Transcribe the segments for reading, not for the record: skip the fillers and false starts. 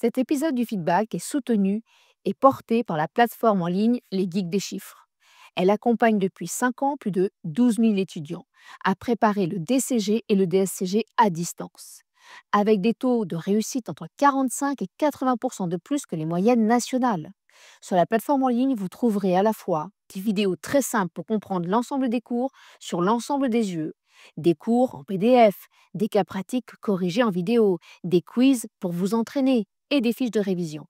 Cet épisode du feedback est soutenu et porté par la plateforme en ligne Les Geeks des chiffres. Elle accompagne depuis 5 ans plus de 12 000 étudiants à préparer le DCG et le DSCG à distance, avec des taux de réussite entre 45 et 80% de plus que les moyennes nationales. Sur la plateforme en ligne, vous trouverez à la fois des vidéos très simples pour comprendre l'ensemble des cours sur l'ensemble des UE, des cours en PDF, des cas pratiques corrigés en vidéo, des quiz pour vous entraîner et des fiches de révision.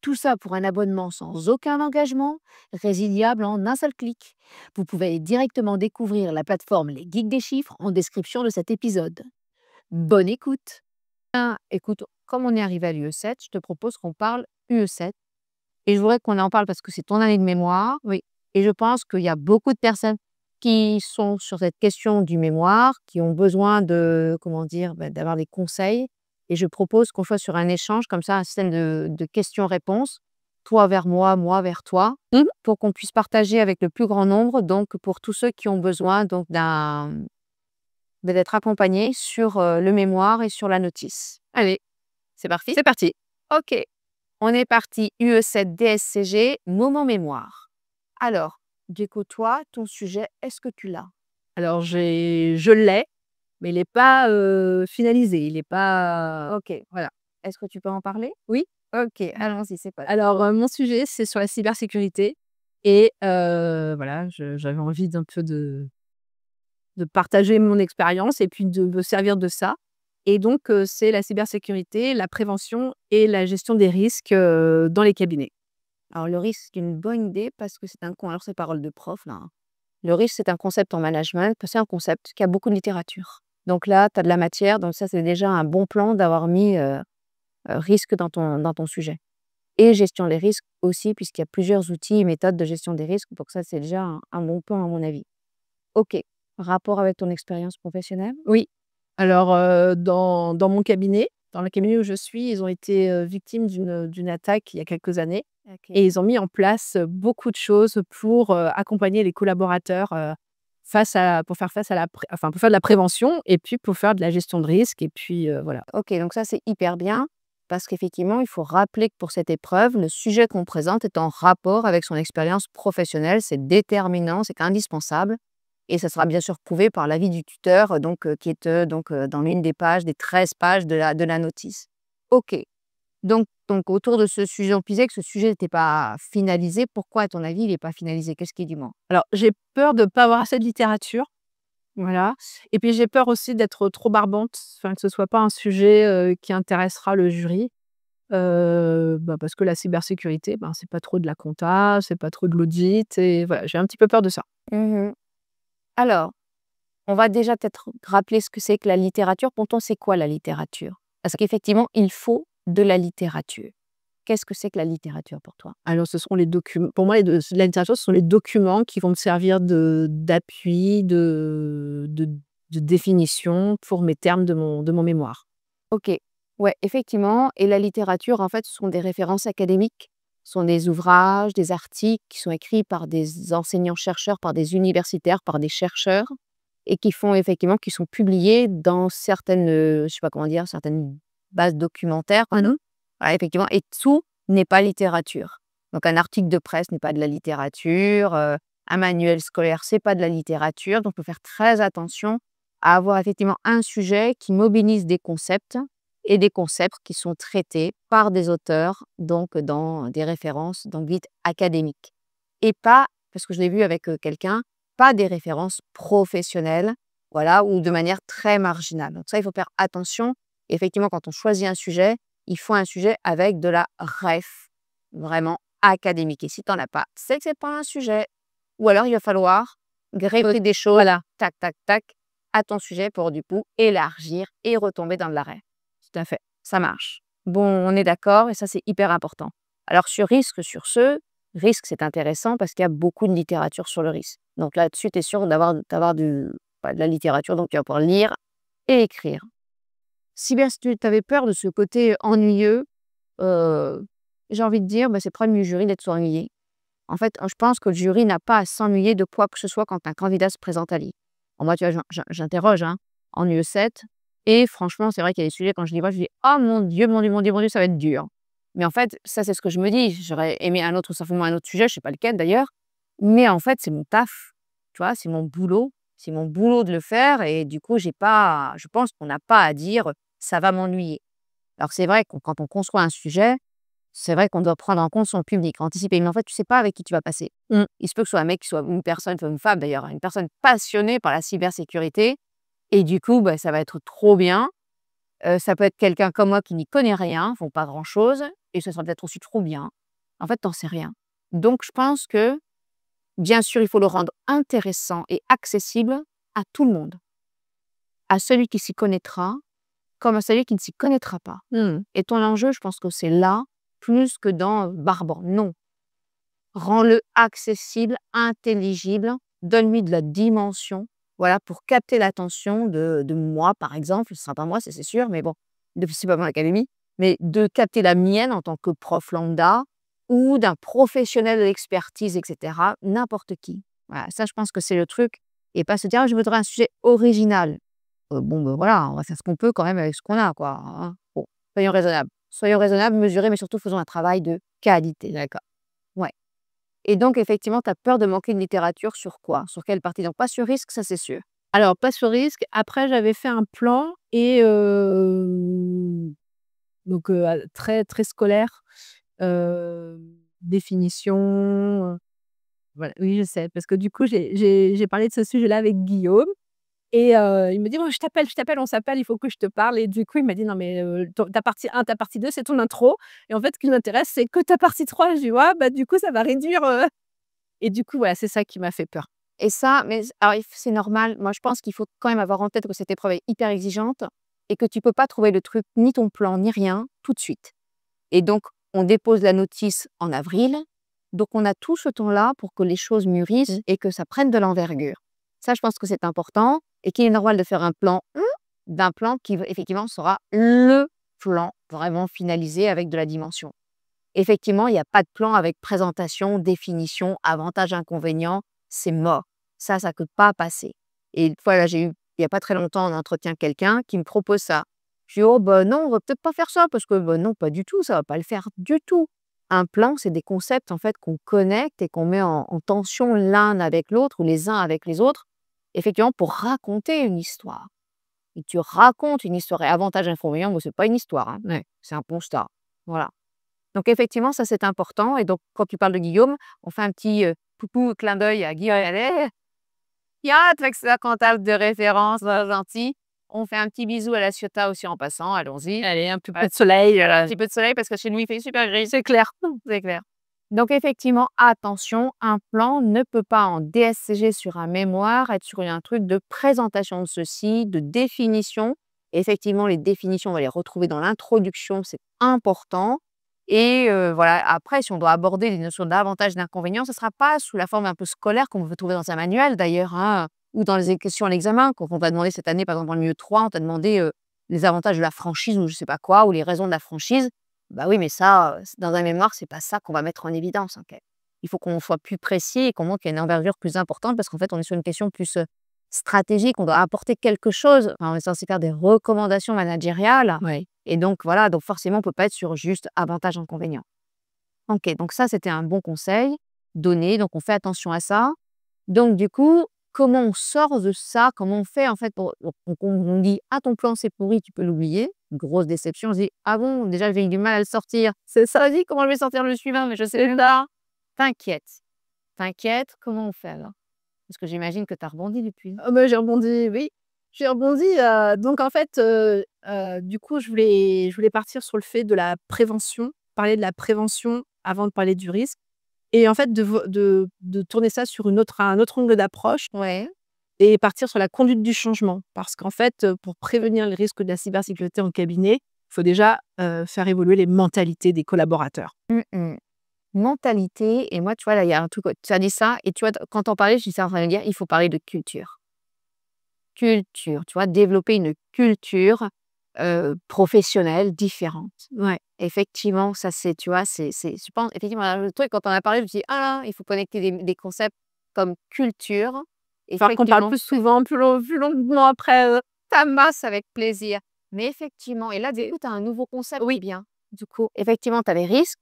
Tout ça pour un abonnement sans aucun engagement, résiliable en un seul clic. Vous pouvez aller directement découvrir la plateforme Les Geeks des chiffres en description de cet épisode. Bonne écoute! Écoute, comme on est arrivé à l'UE7, je te propose qu'on parle UE7. Et je voudrais qu'on en parle parce que c'est ton année de mémoire. Oui. Et je pense qu'il y a beaucoup de personnes qui sont sur cette question du mémoire, qui ont besoin de, comment dire, d'avoir des conseils. Et je propose qu'on soit sur un échange, comme ça, un système de questions-réponses, toi vers moi vers toi, pour qu'on puisse partager avec le plus grand nombre, donc pour tous ceux qui ont besoin donc d'être accompagnés sur le mémoire et sur la notice. Allez, c'est parti? C'est parti. Ok. On est parti, UE7 DSCG, moment mémoire. Alors, du coup, toi, ton sujet, est-ce que tu l'as? Alors je l'ai, mais il n'est pas, finalisé. Il n'est pas Ok. voilà. Est-ce que tu peux en parler? Oui? Ok, allons-y, c'est pas. Alors, mon sujet, c'est sur la cybersécurité et voilà, j'avais envie d'un peu de partager mon expérience et puis de me servir de ça et donc c'est la cybersécurité, la prévention et la gestion des risques, dans les cabinets. Alors, le risque, c'est une bonne idée parce que c'est un con. Alors, c'est parole de prof, là. Le risque, c'est un concept en management, c'est un concept qui a beaucoup de littérature. Donc là, tu as de la matière, donc ça, c'est déjà un bon plan d'avoir mis risque dans ton sujet. Et gestion des risques aussi, puisqu'il y a plusieurs outils et méthodes de gestion des risques. Donc ça, c'est déjà un bon plan, à mon avis. Ok. Rapport avec ton expérience professionnelle? Oui. Alors, dans mon cabinet, dans le cabinet où je suis, ils ont été, victimes d'une attaque il y a quelques années Ok. et ils ont mis en place, beaucoup de choses pour, accompagner les collaborateurs, pour faire face à pour faire de la prévention et puis pour faire de la gestion de risque et puis, voilà. Ok, donc ça, c'est hyper bien parce qu'effectivement, il faut rappeler que pour cette épreuve, le sujet qu'on présente est en rapport avec son expérience professionnelle. C'est déterminant, c'est indispensable. Et ça sera bien sûr prouvé par l'avis du tuteur, qui est dans l'une des pages, des 13 pages de la notice. Ok. Donc, autour de ce sujet, on disait que ce sujet n'était pas finalisé. Pourquoi, à ton avis, il n'est pas finalisé? Qu'est-ce qui est du moins? Alors j'ai peur de ne pas avoir assez de littérature, voilà et puis j'ai peur aussi d'être trop barbante, enfin que ce soit pas un sujet, qui intéressera le jury. Parce que la cybersécurité, c'est pas trop de la compta, c'est pas trop de l'audit et voilà, j'ai un petit peu peur de ça. Mhm. Alors, on va déjà peut-être rappeler ce que c'est que la littérature. Pour toi, c'est quoi la littérature? Parce qu'effectivement, il faut de la littérature. Qu'est-ce que c'est que la littérature pour toi? Alors ce seront les documents pour moi la littérature, ce sont les documents qui vont me servir d'appui, de définition pour mes termes de mon mémoire. Ok. Ouais, effectivement. Et la littérature, en fait, ce sont des références académiques. Ce sont des ouvrages, des articles qui sont écrits par des enseignants-chercheurs, par des universitaires, par des chercheurs, et qui sont publiés dans certaines, je sais pas comment dire, certaines bases documentaires. Ah non? Ouais, effectivement. Et tout n'est pas littérature. Donc, un article de presse n'est pas de la littérature. Un manuel scolaire, c'est pas de la littérature. Donc, il faut faire très attention à avoir effectivement un sujet qui mobilise des concepts et des concepts qui sont traités par des auteurs, donc dans des références, dans le guide académique. Et pas, parce que je l'ai vu avec quelqu'un, pas des références professionnelles, voilà, ou de manière très marginale. Donc ça, il faut faire attention. Effectivement, quand on choisit un sujet, il faut un sujet avec de la ref, vraiment académique. Et si tu n'en as pas, c'est que ce n'est pas un sujet. Ou alors, il va falloir greffer des choses, Voilà, tac, tac, tac, à ton sujet pour du coup élargir et retomber dans de l'arrêt. tout à fait. Ça marche. Bon, on est d'accord et ça, c'est hyper important. Alors, risque, c'est intéressant parce qu'il y a beaucoup de littérature sur le risque. Donc là-dessus, tu es sûr d'avoir de la littérature, donc tu vas pouvoir lire et écrire. Si bien tu avais peur de ce côté ennuyeux, euh, j'ai envie de dire, c'est le problème du jury d'être ennuyé. En fait, je pense que le jury n'a pas à s'ennuyer de quoi que ce soit quand un candidat se présente à lui. Moi, tu vois, j'interroge, hein, en UE7, Et franchement, c'est vrai qu'il y a des sujets quand je les vois, je dis: «Oh mon Dieu, mon Dieu, mon Dieu, mon Dieu, ça va être dur». Mais en fait, ça, c'est ce que je me dis. J'aurais aimé certainement un autre sujet, je sais pas lequel d'ailleurs, mais en fait, c'est mon taf, tu vois? C'est mon boulot de le faire et du coup, je pense qu'on n'a pas à dire: «Ça va m'ennuyer». Alors c'est vrai que quand on conçoit un sujet, c'est vrai qu'on doit prendre en compte son public, anticiper. Mais en fait, tu sais pas avec qui tu vas passer. Mmh. Il se peut que ce soit un mec qui soit une personne, enfin une femme d'ailleurs, une personne passionnée par la cybersécurité et du coup, bah, ça va être trop bien. Ça peut être quelqu'un comme moi qui n'y connaît rien, font pas grand-chose et ce sera peut-être aussi trop bien. En fait, tu sais rien. Donc je pense que, bien sûr, il faut le rendre intéressant et accessible à tout le monde, à celui qui s'y connaîtra comme à celui qui ne s'y connaîtra pas. Mmh. Et ton enjeu, je pense que c'est là, plus que dans, barbant. Non, rends-le accessible, intelligible, donne-lui de la dimension, voilà, pour capter l'attention de moi, par exemple. Ce sera pas moi, ça c'est sûr, mais bon, c'est pas mon académie, mais de capter la mienne en tant que prof lambda ou d'un professionnel de l'expertise et cetera, n'importe qui. Voilà, ça je pense que c'est le truc et pas se dire: «Ah je voudrais un sujet original». Bon, ben, voilà, on va faire ce qu'on peut quand même avec ce qu'on a quoi, hein. Bon, soyons raisonnables. Soyons raisonnables, mesurés, mais surtout faisons un travail de qualité. D'accord. Ouais. Et donc effectivement, tu as peur de manquer de littérature sur quoi? Sur quelle partie? Donc pas sur risque, ça c'est sûr. Alors pas sur risque. Après j'avais fait un plan et donc très, très scolaire, définition, voilà. Oui, je sais, parce que du coup j'ai parlé de ce sujet-là avec Guillaume et il me dit: «Oh je t'appelle, on s'appelle, il faut que je te parle» et du coup il m'a dit: «Non mais ton ta partie 1, ta partie 2, c'est ton intro et en fait ce qui m'intéresse c'est que ta partie 3». Je dis: «Ouais, bah du coup ça va réduire, et du coup voilà, c'est ça qui m'a fait peur. Et ça, mais alors c'est normal. Moi, je pense qu'il faut quand même avoir en tête que cette épreuve est hyper exigeante et que tu peux pas trouver le truc, ni ton plan, ni rien, tout de suite. Et donc, on dépose la notice en avril. Donc, on a tout ce temps-là pour que les choses mûrissent et que ça prenne de l'envergure. Ça, je pense que c'est important et qu'il est normal de faire un plan, d'un plan qui, effectivement, sera le plan vraiment finalisé avec de la dimension. Effectivement, il y a pas de plan avec présentation, définition, avantages, inconvénients, c'est mort. Ça peut pas passer. Et une fois là, j'ai eu, il y a pas très longtemps, en entretien quelqu'un qui me propose ça. Je dis: «Oh bah non, on va peut-être pas faire ça parce que, bah non, pas du tout, ça va pas le faire du tout». Un plan, c'est des concepts en fait qu'on connecte et qu'on met en tension l'un avec l'autre ou les uns avec les autres, effectivement pour raconter une histoire. Et tu racontes une histoire et avantages, inconvénients, moi c'est pas une histoire, hein, Ouais. c'est un constat. Voilà. Donc effectivement, ça, c'est important et donc quand tu parles de Guillaume, on fait un petit, coucou, clin d'œil à Guillaume. Allez, il y a un expert comptable de référence, gentil. On fait un petit bisou à la Ciotat aussi en passant, allons-y. Allez, un peu Ouais, de soleil, un petit peu de soleil parce que chez nous, il fait super gris. C'est clair, c'est clair. Donc effectivement, attention, un plan ne peut pas en DSCG sur un mémoire être sur un truc de présentation de ceci, de définition. Et effectivement, les définitions, on va les retrouver dans l'introduction, c'est important. Et voilà, après, si on doit aborder les notions d'avantages, d'inconvénients, ce ne sera pas sous la forme un peu scolaire qu'on peut trouver dans un manuel d'ailleurs, hein, ou dans les questions à l'examen. Quand on t'a demandé cette année, par exemple, dans le milieu 3, on t'a demandé les avantages de la franchise ou je ne sais pas quoi, ou les raisons de la franchise. Bah oui, mais ça, dans un mémoire, c'est pas ça qu'on va mettre en évidence, OK. Il faut qu'on soit plus précis et qu'on montre qu'il y a une envergure plus importante parce qu'en fait, on est sur une question plus, stratégique. On doit apporter quelque chose. Enfin, on est censé faire des recommandations managériales ouais. et donc voilà, donc forcément, on peut pas être sur juste avantages, inconvénients. OK, donc ça, c'était un bon conseil donné, donc on fait attention à ça. Donc du coup, comment on sort de ça? Comment on fait en fait pour donc on dit: «Ah ton plan c'est pourri, tu peux l'oublier». Grosse déception, on se dit: «Ah bon? Déjà j'ai eu du mal à le sortir. C'est ça, vas-y comment je vais sortir le suivant? Mais je sais pas». T'inquiète, t'inquiète, comment on fait alors? Parce que j'imagine que tu as rebondi depuis? Ah bah, j'ai rebondi, oui. J'ai rebondi, donc en fait, du coup, je voulais partir sur le fait de la prévention, parler de la prévention avant de parler du risque et en fait de tourner ça sur un autre angle d'approche Ouais. et partir sur la conduite du changement. Parce qu'en fait, pour prévenir les risques de la cybersécurité en cabinet, il faut déjà, faire évoluer les mentalités des collaborateurs. Mmh. Mentalité et moi, tu vois, là, il y a un truc, tu as dit ça et tu vois, quand on parlait, j'étais en train de me dire: «Il faut parler de culture». Culture, tu vois? Développer une culture, professionnelle différente. Ouais. Effectivement, ça c'est tu vois, c'est je pense effectivement, le truc quand on a parlé, je me suis dit: «Ah là, il faut connecter des concepts comme culture». Falloir qu'on parle Effectivement, plus souvent, plus longuement après, ta masse avec plaisir. Mais effectivement, et là, du coup, tu as un nouveau concept qui Oui. vient. Du coup, effectivement, tu as les risques,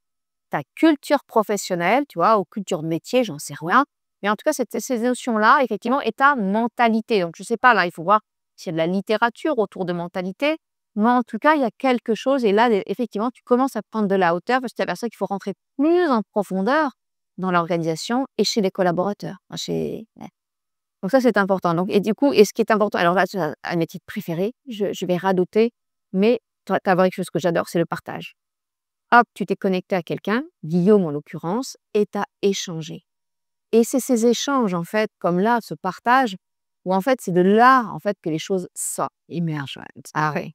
ta culture professionnelle, tu vois, ou culture métier, j'en sais rien. Mais en tout cas, ces notions-là, effectivement, et ta mentalité. Donc, je ne sais pas, là, il faut voir s'il y a de la littérature autour de mentalité. Mais en tout cas, il y a quelque chose. Et là, effectivement, tu commences à prendre de la hauteur parce que tu aperçois qu'il faut rentrer plus en profondeur dans l'organisation et chez les collaborateurs. Ouais. Donc ça, c'est important. Donc, et du coup, et ce qui est important, alors là, c'est un de mes titres préférés, je vais radoter, mais tu as quelque chose que j'adore, c'est le partage. Hop, tu t'es connecté à quelqu'un, Guillaume en l'occurrence, et tu as échangé. Et c'est ces échanges, en fait, comme là, ce partage, où en fait, c'est de là, en fait, que les choses sortent. Émerge, ouais. Ah ouais.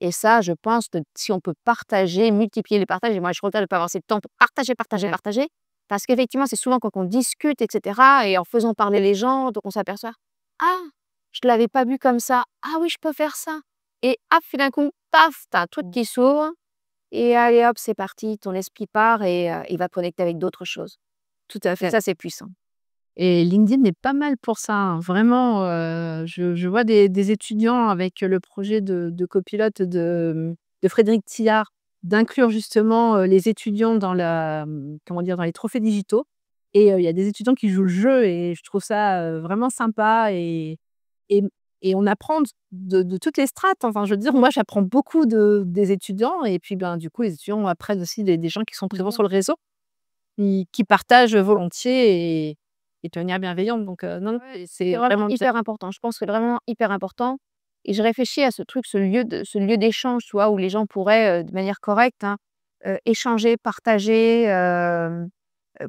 Et ça, je pense que si on peut partager, multiplier les partages, et moi, je regrette de ne pas avoir assez de temps pour partager, partager, partager, parce qu'effectivement, c'est souvent quand on discute, etc., et en faisant parler les gens, donc on s'aperçoit, ah, je ne l'avais pas vu comme ça, ah oui, je peux faire ça. Et hop, puis d'un coup, paf, tu as un truc qui s'ouvre, et allez hop, c'est parti, ton esprit part et il va connecter avec d'autres choses. Tout à Et fait. ça, c'est puissant. Et LinkedIn est pas mal pour ça, hein. Vraiment, je vois des étudiants avec le projet de copilote de Frédéric Thillard, d'inclure justement, les étudiants dans comment dire? Dans les trophées digitaux et il y a des étudiants qui jouent le jeu et je trouve ça, vraiment sympa et et on apprend de toutes les strates. Enfin, je veux dire, moi, j'apprends beaucoup des étudiants et puis, ben, du coup, les étudiants apprennent aussi des gens qui sont présents sur le réseau, qui partagent volontiers et de manière bienveillante donc non, non, Ouais, c'est c'est vraiment vraiment bien. hyper important. Je pense que c'est vraiment hyper important et je réfléchis à ce truc, ce lieu d'échange, tu vois? Où les gens pourraient, de manière correcte, hein, échanger, partager,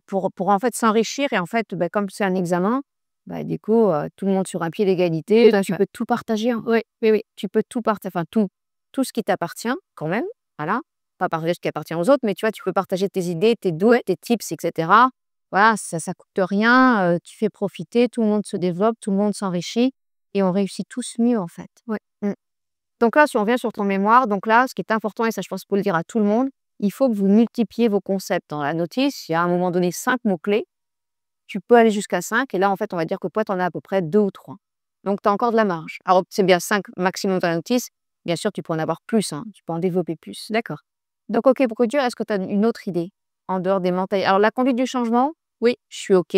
pour en fait s'enrichir et en fait, bah, comme c'est un examen, bah, du coup, tout le monde sur un pied d'égalité, Tout à tu fait. peux tout partager, hein. Oui, oui, oui, tu peux tout partager, enfin tout ce qui t'appartient quand même, voilà. Pas partager ce qui appartient aux autres, mais tu vois, tu peux partager tes idées, tes doutes, tes tips et cetera. Voilà, ça coûte rien, tu fais profiter, tout le monde se développe, tout le monde s'enrichit et on réussit tous mieux, en fait. Ouais. Mmh. Donc là, si on revient sur ton mémoire, donc là, ce qui est important et ça, je pense qu'il faut le dire à tout le monde, il faut que vous multipliez vos concepts. Dans la notice, il y a à un moment donné 5 mots-clés. Tu peux aller jusqu'à 5 et là, en fait, on va dire que toi, tu en as à peu près 2 ou 3. Donc tu as encore de la marge. Alors, c'est bien 5 maximum dans la notice. Bien sûr, tu peux en avoir plus, hein, tu peux en développer plus. D'accord. Donc, OK, pour Dieu, est-ce que tu as une autre idée en dehors des mentalités? Alors, la conduite du changement, oui, je suis OK.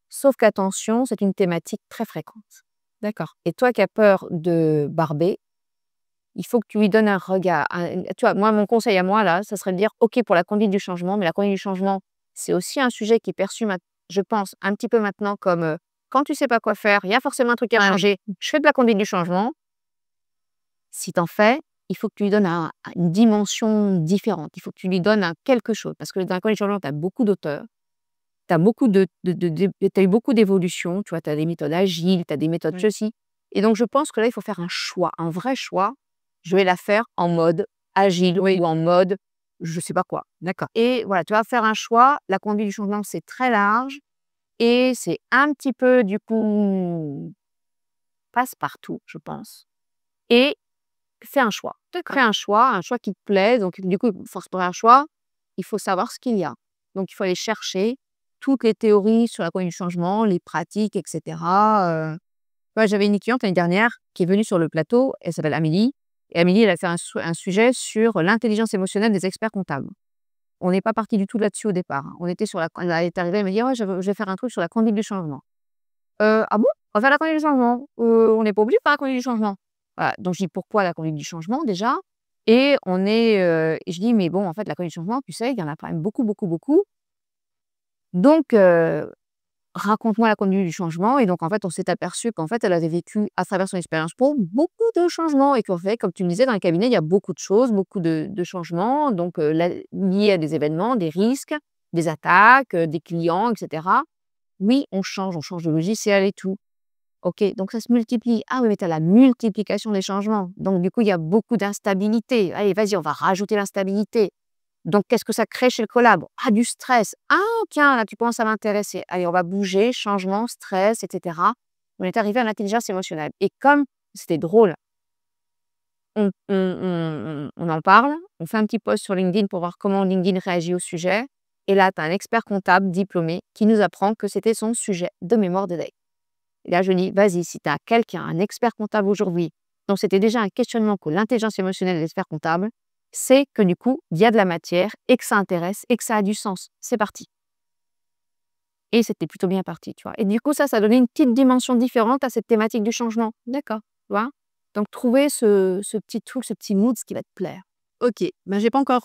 Sauf qu'attention, c'est une thématique très fréquente. D'accord. Et toi qui as peur de barber, il faut que tu lui donnes un regard. Tu vois, moi, mon conseil à moi, là, ça serait de dire OK pour la conduite du changement, mais la conduite du changement, c'est aussi un sujet qui est perçu, je pense, un petit peu maintenant comme quand tu sais pas quoi faire, il y a forcément un truc à changer, je fais de la conduite du changement. Si tu en fais, il faut que tu lui donnes une dimension différente. Il faut que tu lui donnes un quelque chose. Parce que dans la conduite du changement, tu as beaucoup d'auteurs. Tu as eu beaucoup d'évolutions. Tu vois, tu as des méthodes agiles, tu as des méthodes Oui. ceci. Et donc, je pense que là, il faut faire un choix, un vrai choix. Je vais la faire en mode agile Oui. ou en mode je sais pas quoi. D'accord. Et voilà, tu vas faire un choix. La conduite du changement, c'est très large et c'est un petit peu, du coup, passe-partout, je pense. Et fais un choix. Fais un choix qui te plaît. Donc, du coup, pour un choix, il faut savoir ce qu'il y a. Donc, il faut aller chercher toutes les théories sur la conduite du changement, les pratiques, etc. Ouais, j'avais une étudiante l'année dernière qui est venue sur le plateau. Elle s'appelle Amélie. Et Amélie, elle a fait un sujet sur l'intelligence émotionnelle des experts comptables. On n'est pas parti du tout là-dessus au départ, hein. On était elle est arrivée, elle m'a dit: «Ouais, je vais faire un truc sur la conduite du changement». «Ah bon? On va faire la conduite du changement? On n'est pas obligé de faire la conduite du changement». Voilà, donc je dis: «Pourquoi la conduite du changement déjà?» Et et je dis: «Mais bon, en fait, la conduite du changement, tu sais, il y en a quand même beaucoup, beaucoup, beaucoup. Donc raconte-moi la conduite du changement». Et donc en fait, on s'est aperçu qu'en fait, elle avait vécu à travers son expérience pro beaucoup de changements et qu'en fait, comme tu me disais, dans le cabinet, il y a beaucoup de choses, beaucoup de changements, donc liés à des événements, des risques, des attaques, des clients, etc. Oui, on change de logiciel et tout. OK, donc ça se multiplie. Ah oui, mais tu as la multiplication des changements. Donc du coup, il y a beaucoup d'instabilité. Allez, vas-y, on va rajouter l'instabilité. Donc qu'est-ce que ça crée chez le collab? Ah, du stress. Ah tiens, là, tu commences à m'intéresser. Allez, on va bouger, changement, stress, etc. On est arrivé à l'intelligence émotionnelle. Et comme c'était drôle, on en parle, on fait un petit post sur LinkedIn pour voir comment LinkedIn réagit au sujet. Et là, tu as un expert comptable diplômé qui nous apprend que c'était son sujet de mémoire de day. Et là, je dis: «Vas-y, si tu as quelqu'un, un expert comptable aujourd'hui, donc c'était déjà un questionnement que l'intelligence émotionnelle et l'expert comptable, c'est que du coup, il y a de la matière et que ça intéresse et que ça a du sens. C'est parti. Et c'était plutôt bien parti, tu vois. Et du coup, ça donnait une petite dimension différente à cette thématique du changement. D'accord. Tu vois? Donc, trouver ce petit truc, ce petit mood, ce qui va te plaire. OK. Ben, j'ai pas encore,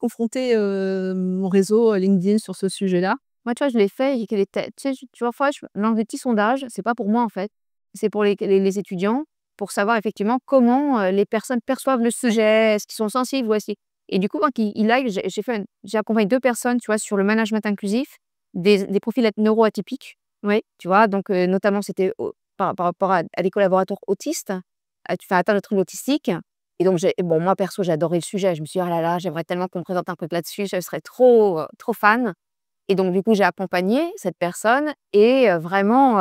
confronté, mon réseau, LinkedIn sur ce sujet-là. Moi, tu vois, je l'ai fait et tu sais, tu vois, fois, je lance des petits sondages, c'est pas pour moi, en fait. C'est pour les étudiants, pour savoir effectivement comment, les personnes perçoivent le sujet, est-ce qu'ils sont sensibles ou est-ce et du coup, moi, qui là, j'ai accompagné 2 personnes, tu vois, sur le management inclusif, des profils neuroatypiques. Oui. Tu vois? Donc, notamment, c'était par rapport à des collaborateurs autistes, atteints de troubles autistiques et donc bon, moi, perso, j'ai adoré le sujet. Je me suis dit: «Oh là là, j'aimerais tellement qu'on me présente un truc là-dessus, je serais trop, trop fan» et donc du coup, j'ai accompagné cette personne et vraiment,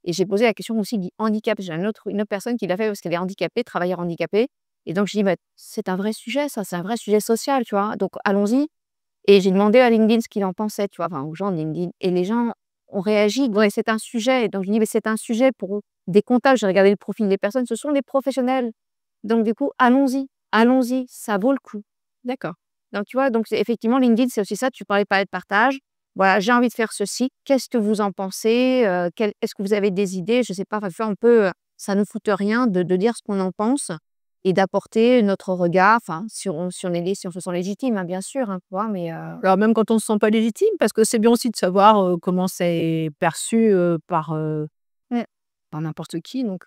et j'ai posé la question aussi du handicap. J'ai une autre personne qui l'a fait parce qu'elle est handicapée, travailleur handicapé et donc je dis: «Bah, c'est un vrai sujet ça, c'est un vrai sujet social», tu vois? Donc allons-y et j'ai demandé à LinkedIn ce qu'il en pensait, tu vois? Enfin, aux gens de LinkedIn et les gens ont réagi: «Ouais, c'est un sujet». Donc je dis: «Mais c'est un sujet pour des comptables». J'ai regardé le profil des personnes, ce sont des professionnels. Donc du coup, allons-y, ça vaut le coup. D'accord. Donc tu vois? Donc c'est effectivement LinkedIn, c'est aussi ça, tu parlais pas de partage. Voilà, j'ai envie de faire ceci, qu'est-ce que vous en pensez? Est-ce que vous avez des idées? Je sais pas, enfin, faire un peu, ça ne coûte rien de dire ce qu'on en pense et d'apporter notre regard, enfin, si on se sent légitime, hein, bien sûr, hein, tu vois? Mais Alors même quand on se sent pas légitime, parce que c'est bien aussi de savoir, comment c'est perçu, mmh, par n'importe qui donc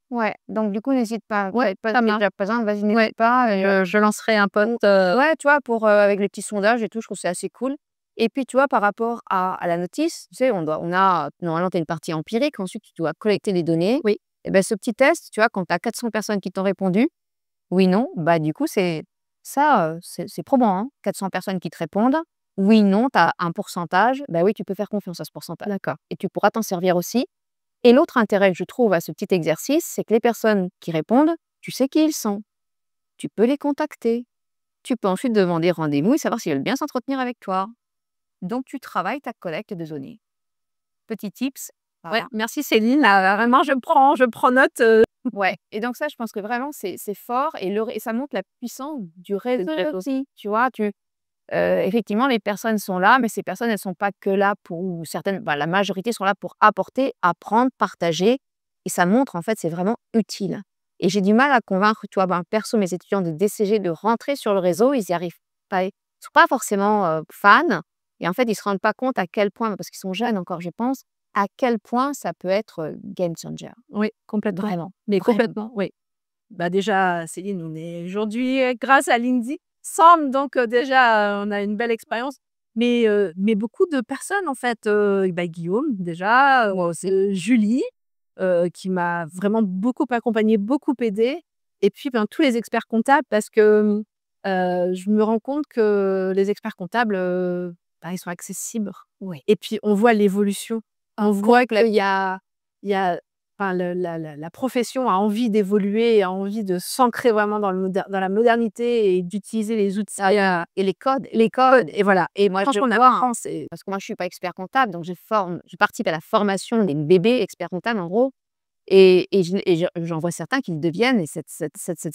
ouais, donc du coup, n'hésite pas, ouais, peut-être pas ça tu es marche. déjà présente, vas-y, Ouais, n'hésite pas je lancerai un post, ouais, tu vois, pour, avec les petits sondages et tout, je trouve que c'est assez cool et puis, tu vois, par rapport à la notice, tu sais, on a normalement, tu as une partie empirique, ensuite tu dois collecter des données oui, et ben ce petit test, tu vois, quand tu as 400 personnes qui t'ont répondu: «Oui, non», bah, du coup, c'est ça, c'est probant, hein. 400 personnes qui te répondent: «Oui, non», tu as un pourcentage, bah, oui, tu peux faire confiance à ce pourcentage d'accord. et tu pourras t'en servir aussi et l'autre intérêt que je trouve à ce petit exercice, c'est que les personnes qui répondent, tu sais qui ils sont, tu peux les contacter. Tu peux ensuite demander rendez-vous et savoir s'ils veulent bien s'entretenir avec toi. Donc, tu travailles ta collecte de données. Petit tips. Ouais, Voilà. merci Céline, vraiment je prends note, Ouais. Et donc, ça, je pense que vraiment, c'est fort et ça montre la puissance du réseau aussi. Tu vois, effectivement, les personnes sont là, mais ces personnes, elles ne sont pas que là pour, ou certaines, bah, la majorité sont là pour apporter, apprendre, partager. Et ça montre, en fait, c'est vraiment utile. Et j'ai du mal à convaincre, tu vois, ben, perso, mes étudiants de DCG de rentrer sur le réseau, ils y arrivent pas. Ils sont pas forcément fans. Et en fait, ils se rendent pas compte à quel point, parce qu'ils sont jeunes encore, je pense, à quel point ça peut être game changer. oui, complètement, Vraiment. mais Vraiment. complètement, oui. Bah, déjà Céline, on est aujourd'hui, grâce à LinkedIn ensemble donc déjà, on a une belle expérience. Mais beaucoup de personnes en fait, bah, Guillaume déjà, Moi aussi. Julie, qui m'a vraiment beaucoup accompagnée, beaucoup aidée et puis, ben, tous les experts comptables parce que, je me rends compte que les experts comptables, bah, ils sont accessibles Oui. et puis on voit l'évolution. On voit qu'il y a enfin la profession a envie d'évoluer, a envie de s'ancrer vraiment dans la modernité et d'utiliser les outils, Et les codes et voilà et moi, quand je on vois, hein, apprend, c'est parce que moi, je suis pas expert comptable, donc je participe à la formation des bébés experts comptables, en gros. J'en vois certains qui le deviennent et cette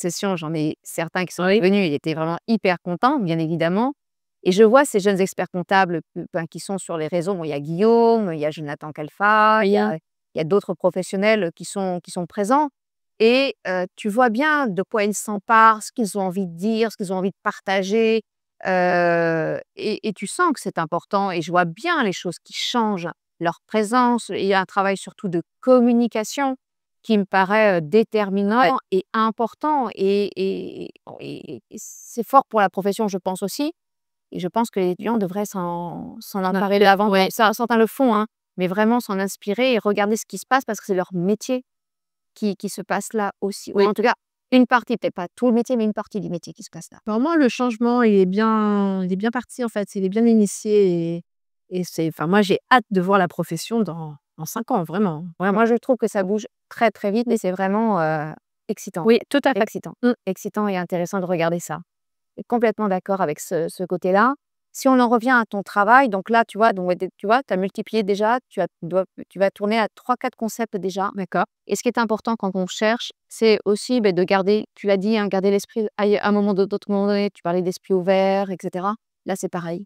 session, j'en ai certains qui sont oui, venus, ils étaient vraiment hyper contents, bien évidemment. Et je vois ces jeunes experts comptables qui sont sur les réseaux. Bon, il y a Guillaume, il y a Jonathan Kalfa, il y a d'autres professionnels qui sont présents. Et tu vois bien de quoi ils s'emparent, ce qu'ils ont envie de dire, ce qu'ils ont envie de partager. Et tu sens que c'est important. Et je vois bien les choses qui changent, leur présence. Il y a un travail surtout de communication qui me paraît ouais, déterminant et important. Et c'est fort pour la profession, je pense aussi. Et je pense que les étudiants devraient s'en emparer davantage. ouais, Certains le font, hein, mais vraiment s'en inspirer et regarder ce qui se passe parce que c'est leur métier qui se passe là aussi. Ou oui. en tout cas, une partie, peut-être pas tout le métier, mais une partie du métier qui se passe là. Pour moi, le changement, il est bien parti en fait, il est bien initié et c'est enfin moi, j'ai hâte de voir la profession dans 5 ans, vraiment, vraiment. Moi, je trouve que ça bouge très, très vite et c'est vraiment excitant. Oui, tout à fait. Excitant. Mmh. Excitant et intéressant de regarder ça. Je suis complètement d'accord avec ce côté-là. Si on en revient à ton travail, donc là, tu vois, tu as multiplié déjà, tu vas tourner à 3-4 concepts déjà. D'accord. Et ce qui est important quand on cherche, c'est aussi de garder, tu l'as dit, hein, garder l'esprit à un moment donné, tu parlais d'esprit ouvert, etc. Là, c'est pareil.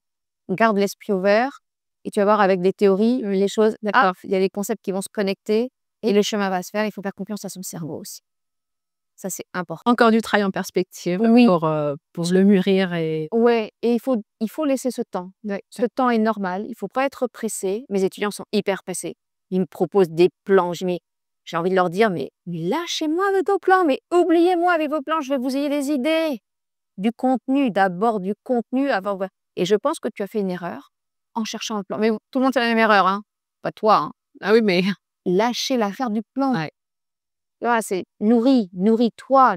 Garde l'esprit ouvert et tu vas voir avec des théories, les choses, D'accord. il y a les concepts qui vont se connecter et le chemin va se faire. Il faut faire confiance à son cerveau aussi. Ça, c'est important. Encore du travail en perspective Oui. pour le mûrir et Ouais, et il faut laisser ce temps. ouais. Ce temps est normal, il faut pas être pressé. Mes étudiants sont hyper pressés. Ils me proposent des plans. J'ai envie de leur dire, mais lâchez-moi avec vos plans, mais oubliez-moi avec vos plans, je veux que vous ayez des idées. Du contenu, d'abord du contenu avant. Et je pense que tu as fait une erreur en cherchant un plan. Mais tout le monde fait la même erreur, hein. Pas toi, hein. Ah oui, mais Lâchez l'affaire du plan. ouais. Tu vois, c'est nourris-toi,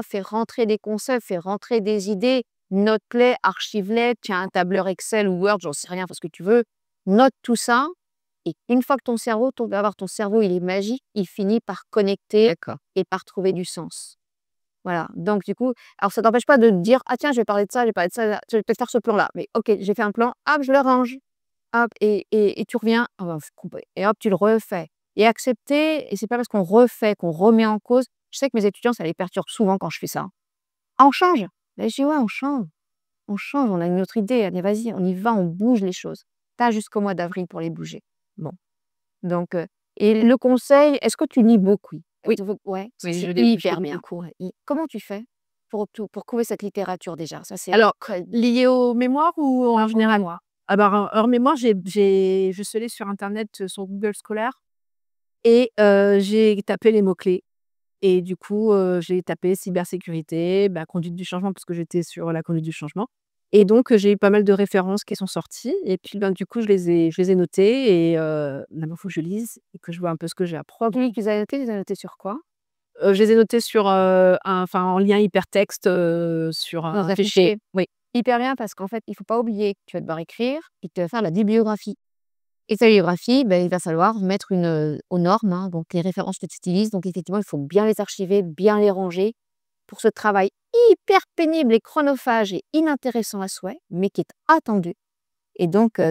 fais rentrer des concepts, fais rentrer des idées, note-les, archive-les, tiens un tableur Excel ou Word, j'en sais rien, fais ce que tu veux. Note tout ça et une fois que ton cerveau, il est magique, il finit par connecter D'accord. et par trouver du sens. Voilà, donc du coup, alors ça t'empêche pas de te dire: «Ah tiens, je vais parler de ça, je vais parler de ça, je vais peut-être faire ce plan-là». Mais OK, j'ai fait un plan, hop, je le range, hop et tu reviens, ah bah, et hop, tu le refais. Et accepter, et c'est pas parce qu'on refait qu'on remet en cause. Je sais que mes étudiants, ça les perturbe souvent quand je fais ça. «Ah, on change?» Bah, je dis: «Ouais, on change, on a une autre idée, allez vas-y, on y va, on bouge les choses». Tu as jusqu'au mois d'avril pour les bouger. Bon, donc et le conseil, est-ce que tu lis beaucoup? Oui. Ouais, Oui, c'est je lis hyper bien. beaucoup, ouais. Comment tu fais pour trouver cette littérature déjà? Ça, c'est Alors, lié aux mémoires ou en général? moi. Ah bah, hors mémoire, je suis allée sur internet, sur Google Scholar et j'ai tapé les mots-clés et du coup, j'ai tapé cybersécurité, bah, conduite du changement parce que j'étais sur la conduite du changement et donc j'ai eu pas mal de références qui sont sorties et puis, ben, du coup, je les ai notées et maintenant, il faut que je lise et que je vois un peu ce que j'ai à apprendre. Tu les as notés sur quoi? Je les ai notées sur, en lien hypertexte, sur Dans un un fichier. fichier. Oui. Hyper bien parce qu'en fait, il faut pas oublier que tu vas devoir écrire et que tu vas faire la bibliographie. Et ta bibliographie, il va falloir mettre aux normes, hein, donc les références que tu utilises. Donc effectivement, il faut bien les archiver, bien les ranger pour ce travail hyper pénible et chronophage et inintéressant à souhait, mais qui est attendu. Et donc,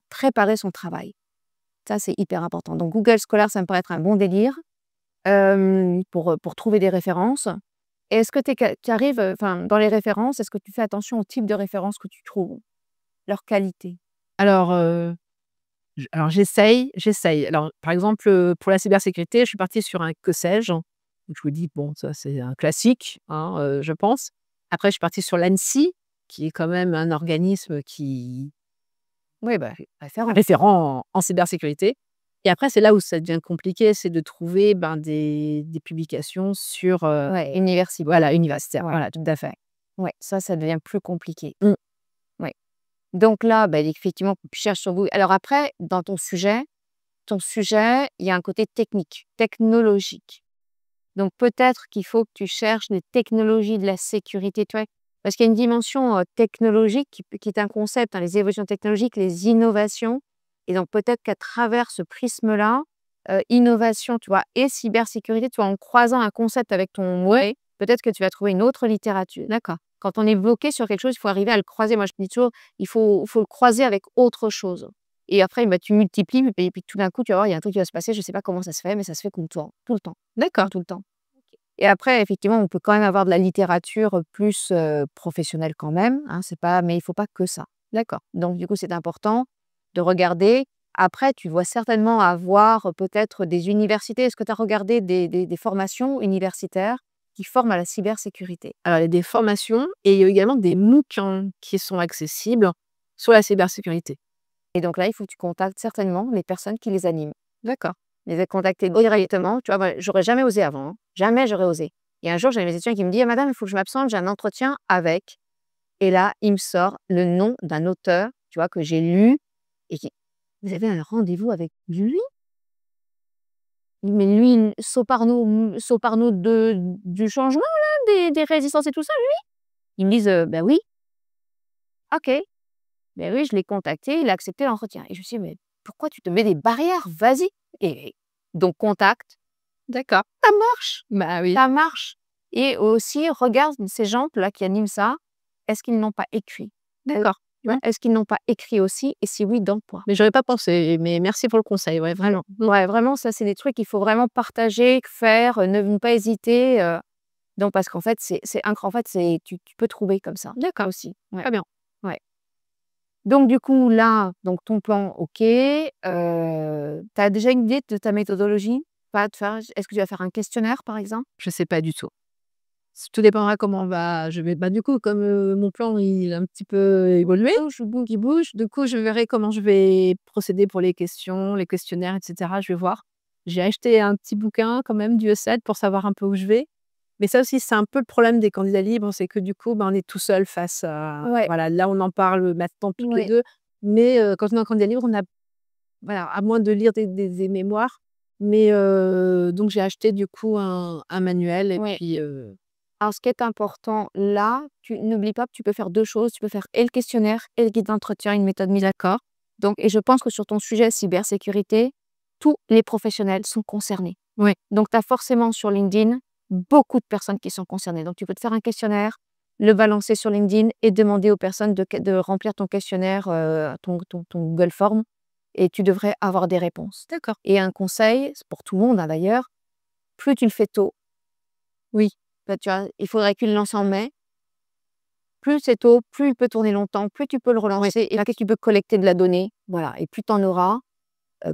préparer son travail. Ça, c'est hyper important. Donc Google Scholar, ça me paraît être un bon délire, pour trouver des références. Et est-ce que tu arrives, dans les références, est-ce que tu fais attention au type de références que tu trouves? Leur qualité? Alors, j'essaye. Alors, par exemple, pour la cybersécurité, je suis partie sur un que sais-je. Donc je me dis: «Bon, ça, c'est un classique», hein, je pense. Après, je suis partie sur l'ANSSI, qui est quand même un organisme qui Oui, référence. référent en cybersécurité et après, c'est là où ça devient compliqué, c'est de trouver, ben, des publications sur, Ouais, universitaire. voilà, universitaires. Ouais. Voilà, tout à fait. Ouais, ça devient plus compliqué. Mmh. Ouais. Donc là, effectivement, tu cherches sur Google. Alors après, dans ton sujet, il y a un côté technique, technologique. Donc peut-être qu'il faut que tu cherches les technologies de la sécurité, tu vois? Parce qu'il y a une dimension, technologique qui est un concept, hein, les évolutions technologiques, les innovations. Et donc peut-être qu'à travers ce prisme-là, innovation, tu vois? Et cybersécurité, tu vois? En croisant un concept avec ton mot, peut-être que tu vas trouver une autre littérature. D'accord. Quand on est bloqué sur quelque chose, il faut arriver à le croiser. Moi, je dis toujours, il faut le croiser avec autre chose. Et après, tu multiplies et puis tout d'un coup, tu vas voir, il y a un truc qui va se passer. Je ne sais pas comment ça se fait, mais ça se fait tout le temps, D'accord. tout le temps. Et après, effectivement, on peut quand même avoir de la littérature plus professionnelle quand même, hein, c'est pas, mais il ne faut pas que ça. D'accord. Donc, du coup, c'est important de regarder. Après, tu vas certainement avoir peut-être des universités. Est-ce que tu as regardé des formations universitaires qui forment à la cybersécurité? Alors, il y a des formations et il y a également des MOOC, hein, qui sont accessibles sur la cybersécurité. Et donc là, il faut que tu contactes certainement les personnes qui les animent. D'accord. Les ai contactés directement. Tu vois, moi, j'aurais jamais osé avant, hein. Jamais j'aurais osé. Et un jour, j'avais mes étudiants qui me disent: «Ah, madame, il faut que je m'absente, j'ai un entretien avec». Et là, il me sort le nom d'un auteur, tu vois, que j'ai lu et qui: «Vous avez un rendez-vous avec lui?» Mais lui, Soparno du changement là, des résistances et tout ça, lui? Ils me disent: «Bah oui». «OK». Ben oui, je l'ai contacté, il a accepté l'entretien. Et je me suis dit: «Mais pourquoi tu te mets des barrières? Vas-y!» Et donc contact, D'accord. ça marche, Bah oui. ça marche. Et aussi regarde ces gens là qui animent ça, est-ce qu'ils n'ont pas écrit? D'accord. vois? Est-ce qu'ils n'ont pas écrit aussi? Et si oui, dans quoi? Mais j'aurais pas pensé, mais merci pour le conseil, ouais, vraiment. Ouais, vraiment, ça, c'est des trucs qu'il faut vraiment partager, faire, ne pas hésiter, donc parce qu'en fait, en fait, tu peux trouver comme ça D'accord, aussi. Ouais, très bien. ouais. Donc du coup, là, donc ton plan, OK, tu as déjà une idée de ta méthodologie? Pas de faire est-ce que tu vas faire un questionnaire, par exemple? Je sais pas du tout. Tout dépendra comment du coup, comme, mon plan, il a un petit peu évolué, qui bouge, du coup, je verrai comment je vais procéder pour les questions, les questionnaires et cetera, je vais voir. J'ai acheté un petit bouquin quand même d'UE7 pour savoir un peu où je vais. Mais ça aussi, c'est un peu le problème des candidats libres, c'est que du coup, on est tout seul face à Ouais, voilà, là, on en parle maintenant toutes les ouais, 2, mais quand on est en candidat libre, on a voilà, à moins de lire des mémoires, mais donc j'ai acheté du coup un manuel et ouais. puis, Alors ce qui est important là, tu n'oublie pas que tu peux faire 2 choses, tu peux faire et le questionnaire et le guide d'entretien, une méthode mise à corps. Donc et je pense que sur ton sujet cybersécurité, tous les professionnels sont concernés. ouais, Donc tu as forcément sur LinkedIn beaucoup de personnes qui sont concernées. Donc tu peux te faire un questionnaire, le balancer sur LinkedIn et demander aux personnes de remplir ton questionnaire, ton Google Form et tu devrais avoir des réponses. d'accord. Et un conseil, c'est pour tout le monde, hein, d'ailleurs, plus tu le fais tôt, Oui, bah, tu vois, il faudrait qu'il le lance en mai. Plus c'est tôt, plus il peut tourner longtemps, plus tu peux le relancer et plus tu peux collecter de la donnée, voilà et plus tu en auras,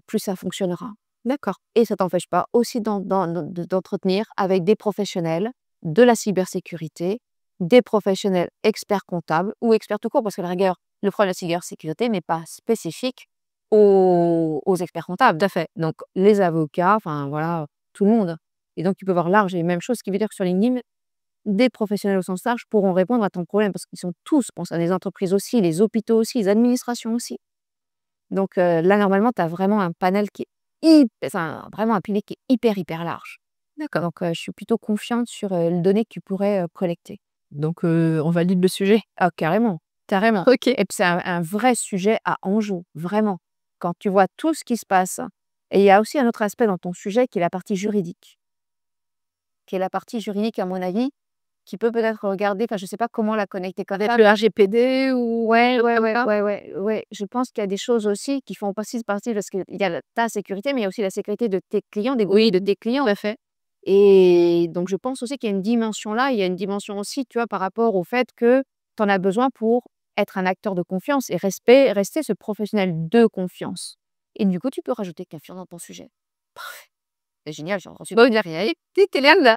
plus ça fonctionnera. d'accord. Et ça t'empêche pas aussi d'entretenir avec des professionnels de la cybersécurité, des professionnels experts comptables ou experts tout court, parce que à la rigueur, le problème de la cybersécurité n'est pas spécifique aux experts comptables. Tout à fait. Donc les avocats, enfin voilà, tout le monde. Et donc tu peux voir large et même chose, ce qui veut dire que sur LinkedIn, des professionnels au sens large pourront répondre à ton problème parce qu'ils sont tous, pense à les entreprises aussi, les hôpitaux aussi, les administrations aussi. Donc là, normalement, tu as vraiment un panel qui est vraiment un pilier qui est hyper large. D'accord. Donc je suis plutôt confiante sur, les données que tu pourrais, collecter. Donc on valide le sujet? Ah carrément, carrément. OK. Et puis c'est un vrai sujet à enjeu, vraiment. Quand tu vois tout ce qui se passe et il y a aussi un autre aspect dans ton sujet qui est la partie juridique. Qui est la partie juridique, à mon avis, qui peut peut-être regarder, enfin, je sais pas comment la connecter comme Peut-être ça. le RGPD ou Ouais, ouais, comme ouais, ça? ouais, ouais, ouais. Je pense qu'il y a des choses aussi qui font aussi partie parce qu'il y a ta sécurité, mais il y a aussi la sécurité de tes clients, des Oui, groupes de tes clients. tout à fait. Et donc je pense aussi qu'il y a une dimension là, il y a une dimension aussi, tu vois, par rapport au fait que tu en as besoin pour être un acteur de confiance et rester ce professionnel de confiance. Et du coup, tu peux rajouter confiance dans ton sujet. C'est génial, j'en suis bonne derrière. Tu es là.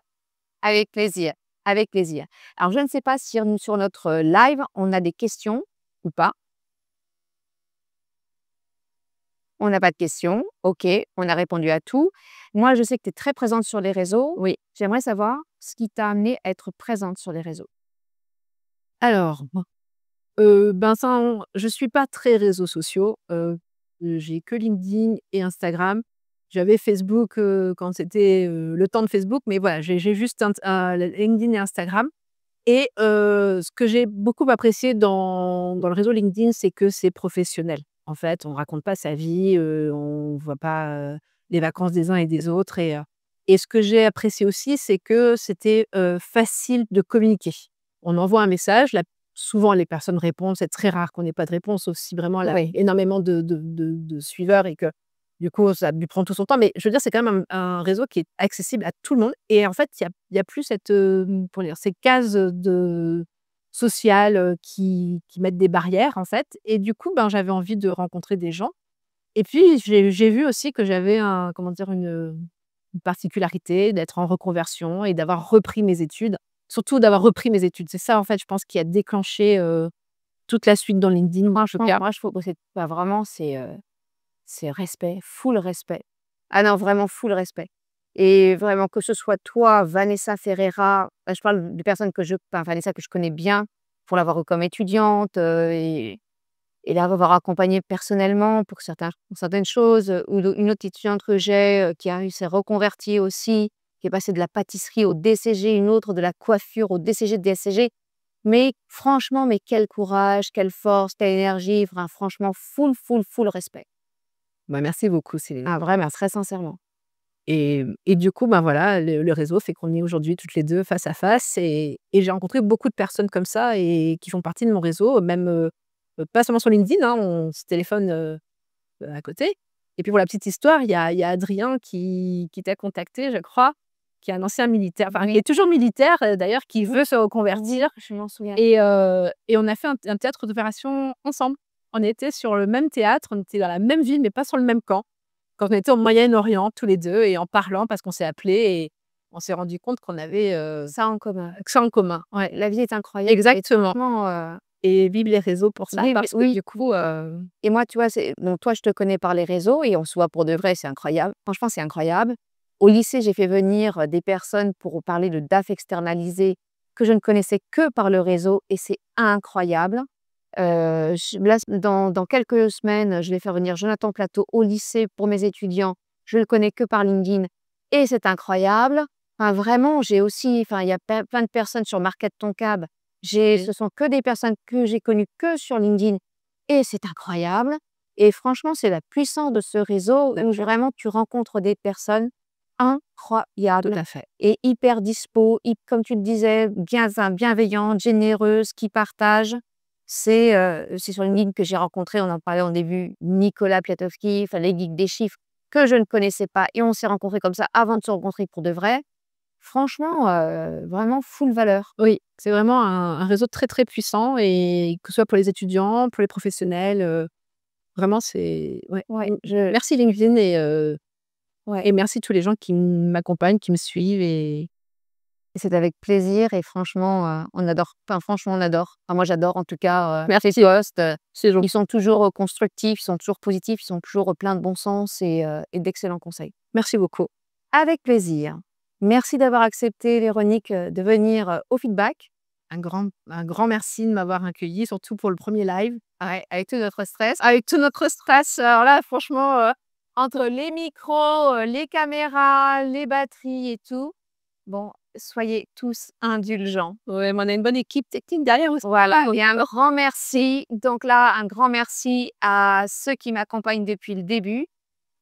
Avec plaisir, avec plaisir. Alors je ne sais pas si sur notre, live, on a des questions ou pas? On n'a pas de questions. OK, on a répondu à tout. Moi, je sais que tu es très présente sur les réseaux. Oui. J'aimerais savoir ce qui t'a amenée à être présente sur les réseaux? Alors, je suis pas très réseaux sociaux, j'ai que LinkedIn et Instagram. J'avais Facebook, quand c'était, le temps de Facebook, mais voilà, j'ai juste LinkedIn et Instagram et ce que j'ai beaucoup apprécié dans le réseau LinkedIn, c'est que c'est professionnel. En fait, on raconte pas sa vie, on voit pas, les vacances des uns et des autres et ce que j'ai apprécié aussi, c'est que c'était, facile de communiquer. On envoie un message, souvent les personnes répondent, c'est très rare qu'on n'ait pas de réponse, sauf si vraiment elle a Oui. énormément de suiveurs et que, du coup, ça lui prend tout son temps. Mais je veux dire, c'est quand même un réseau qui est accessible à tout le monde et en fait, il y a plus cette, comment dire? Ces cases, sociales, qui mettent des barrières, en fait et du coup, j'avais envie de rencontrer des gens et puis j'ai vu aussi que j'avais une particularité d'être en reconversion et d'avoir repris mes études. Surtout d'avoir repris mes études. C'est ça, en fait, je pense, qui a déclenché, toute la suite dans LinkedIn, en tout Franchement, cas. moi, je trouve que vraiment, c'est respect, full respect. Ah non, vraiment full respect. Et vraiment, que ce soit toi, Vanessa Ferreira, je parle de personnes Vanessa que je connais bien, pour l'avoir eue comme étudiante, et l'avoir accompagnée personnellement pour certaines choses, ou une autre étudiante que j'ai, s'est reconvertie aussi, qui est passée de la pâtisserie au DCG, une autre de la coiffure au DCG, DSCG. Mais franchement, mais quel courage, quelle force, quelle énergie, enfin franchement full respect. Merci beaucoup, Céline. Ah vraiment, très sincèrement. Et du coup, voilà, le réseau fait qu'on est aujourd'hui toutes les 2 face à face et j'ai rencontré beaucoup de personnes comme ça et qui font partie de mon réseau, même, pas seulement sur LinkedIn, hein, on se téléphone, à côté. Et puis pour la petite histoire, il y a Adrien qui t'a contacté, je crois, qui est un ancien militaire, enfin, il est toujours militaire, d'ailleurs, qui veut se reconvertir Je m'en souviens. et on a fait un théâtre d'opération ensemble. On était sur le même théâtre, on était dans la même ville, mais pas sur le même camp. Quand on était au Moyen-Orient tous les 2 et en parlant parce qu'on s'est appelés et on s'est rendu compte qu'on avait, Ça en commun. ça en commun. Ouais, La vie est incroyable. exactement. Franchement, Et vive les réseaux pour ça Vive parce que oui. du coup, et moi, tu vois, bon, toi, je te connais par les réseaux et on se voit pour de vrai, c'est incroyable. Franchement, c'est incroyable. Au lycée, j'ai fait venir des personnes pour parler de DAF externalisé que je ne connaissais que par le réseau et c'est incroyable. Là, dans quelques semaines, je vais faire venir Jonathan Plateau au lycée pour mes étudiants. Je le connais que par LinkedIn et c'est incroyable. Enfin, vraiment, j'ai aussi, enfin, il y a plein de personnes sur Market Ton Cab. Ce sont que des personnes que j'ai connues que sur LinkedIn et c'est incroyable. Et franchement, c'est la puissance de ce réseau où vraiment tu rencontres des personnes tout incroyables à fait. et hyper dispo, comme tu le disais, bienveillantes, généreuses, qui partagent. C'est sur LinkedIn que j'ai rencontré, on en parlait en début, Nicolas Piatowski, enfin les geeks des chiffres que je ne connaissais pas et on s'est rencontrés comme ça avant de se rencontrer pour de vrai. Franchement, vraiment full valeur. Oui, c'est vraiment un réseau très, très puissant et que ce soit pour les étudiants, pour les professionnels, vraiment c'est ouais. Ouais, Merci LinkedIn ouais. et merci tous les gens qui m'accompagnent, qui me suivent et Et c'est avec plaisir et franchement, on adore. Enfin, franchement, on adore. Enfin, moi, j'adore en tout cas, merci, ces posts. c'est gentil. Ils sont toujours, constructifs, ils sont toujours positifs, ils sont toujours, pleins de bon sens et d'excellents conseils. Merci beaucoup. Avec plaisir. Merci d'avoir accepté, Véronique, de venir, au feedback. Un grand merci de m'avoir accueillie, surtout pour le premier live. Ouais, avec tout notre stress. Avec tout notre stress, alors là, franchement, entre les micros, les caméras, les batteries et tout. Bon, soyez tous indulgents. Ouais, mais on a une bonne équipe technique derrière aussi. Voilà, et un grand merci. Donc là, un grand merci à ceux qui m'accompagnent depuis le début.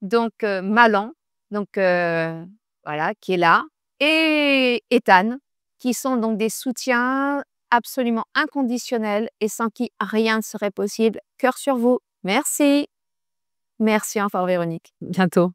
Donc, Malan, donc voilà, qui est là, et Ethan, qui sont donc des soutiens absolument inconditionnels et sans qui rien ne serait possible. Cœur sur vous. Merci. Merci encore, Véronique. Bientôt.